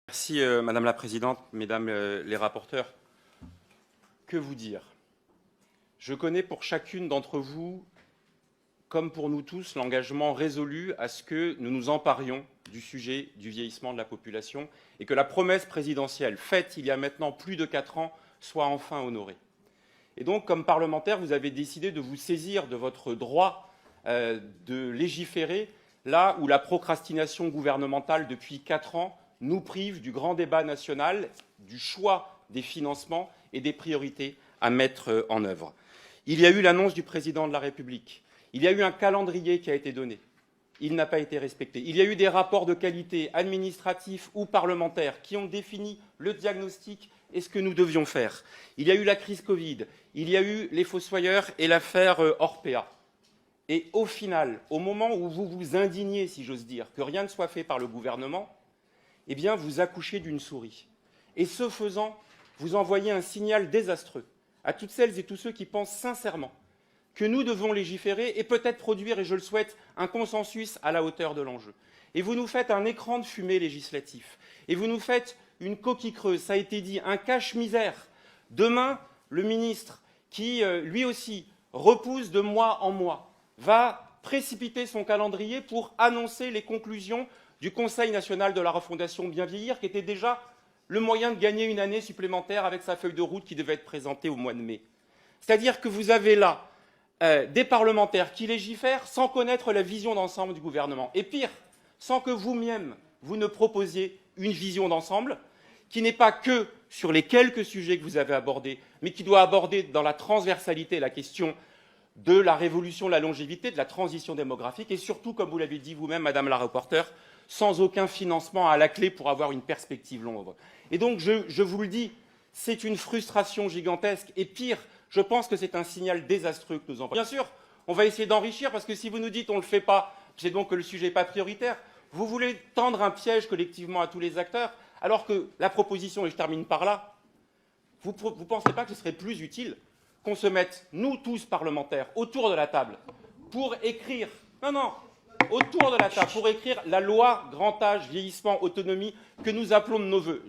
Merci Madame la Présidente, Mesdames les rapporteurs. Que vous dire? Je connais pour chacune d'entre vous, comme pour nous tous, l'engagement résolu à ce que nous nous emparions du sujet du vieillissement de la population et que la promesse présidentielle faite il y a maintenant plus de 4 ans soit enfin honorée. Et donc, comme parlementaire, vous avez décidé de vous saisir de votre droit de légiférer là où la procrastination gouvernementale depuis 4 ans nous prive du grand débat national, du choix des financements et des priorités à mettre en œuvre. Il y a eu l'annonce du président de la République. Il y a eu un calendrier qui a été donné. Il n'a pas été respecté. Il y a eu des rapports de qualité administratifs ou parlementaires qui ont défini le diagnostic et ce que nous devions faire. Il y a eu la crise Covid, il y a eu les fossoyeurs et l'affaire Orpea. Et au final, au moment où vous vous indignez, si j'ose dire, que rien ne soit fait par le gouvernement, eh bien, vous accouchez d'une souris. Et ce faisant, vous envoyez un signal désastreux à toutes celles et tous ceux qui pensent sincèrement que nous devons légiférer et peut-être produire, et je le souhaite, un consensus à la hauteur de l'enjeu. Et vous nous faites un écran de fumée législatif. Et vous nous faites une coquille creuse, ça a été dit, un cache-misère. Demain, le ministre, qui lui aussi repousse de mois en mois, va précipiter son calendrier pour annoncer les conclusions du Conseil national de la refondation Bien vieillir, qui était déjà le moyen de gagner une année supplémentaire avec sa feuille de route qui devait être présentée au mois de mai. C'est-à-dire que vous avez là des parlementaires qui légifèrent sans connaître la vision d'ensemble du gouvernement. Et pire, sans que vous-même, vous ne proposiez une vision d'ensemble qui n'est pas que sur les quelques sujets que vous avez abordés, mais qui doit aborder dans la transversalité la question de la révolution de la longévité, de la transition démographique, et surtout, comme vous l'avez dit vous-même, Madame la rapporteure, sans aucun financement à la clé pour avoir une perspective longue. Et donc, je vous le dis, c'est une frustration gigantesque, et pire, je pense que c'est un signal désastreux que nous envoyons. Bien sûr, on va essayer d'enrichir, parce que si vous nous dites on ne le fait pas, c'est donc que le sujet n'est pas prioritaire, vous voulez tendre un piège collectivement à tous les acteurs, alors que la proposition, et je termine par là, vous ne pensez pas que ce serait plus utile qu'on se mette, nous tous parlementaires, autour de la table, pour écrire, autour de la table, pour écrire la loi grand âge, vieillissement, autonomie, que nous appelons de nos vœux.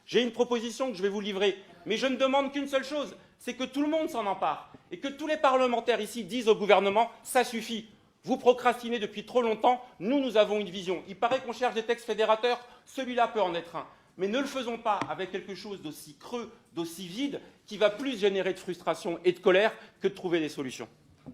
J'ai une proposition que je vais vous livrer, mais je ne demande qu'une seule chose, c'est que tout le monde s'en empare, et que tous les parlementaires ici disent au gouvernement, ça suffit, vous procrastinez depuis trop longtemps, nous avons une vision. Il paraît qu'on cherche des textes fédérateurs, celui-là peut en être un. Mais ne le faisons pas avec quelque chose d'aussi creux, d'aussi vide, qui va plus générer de frustration et de colère que de trouver des solutions.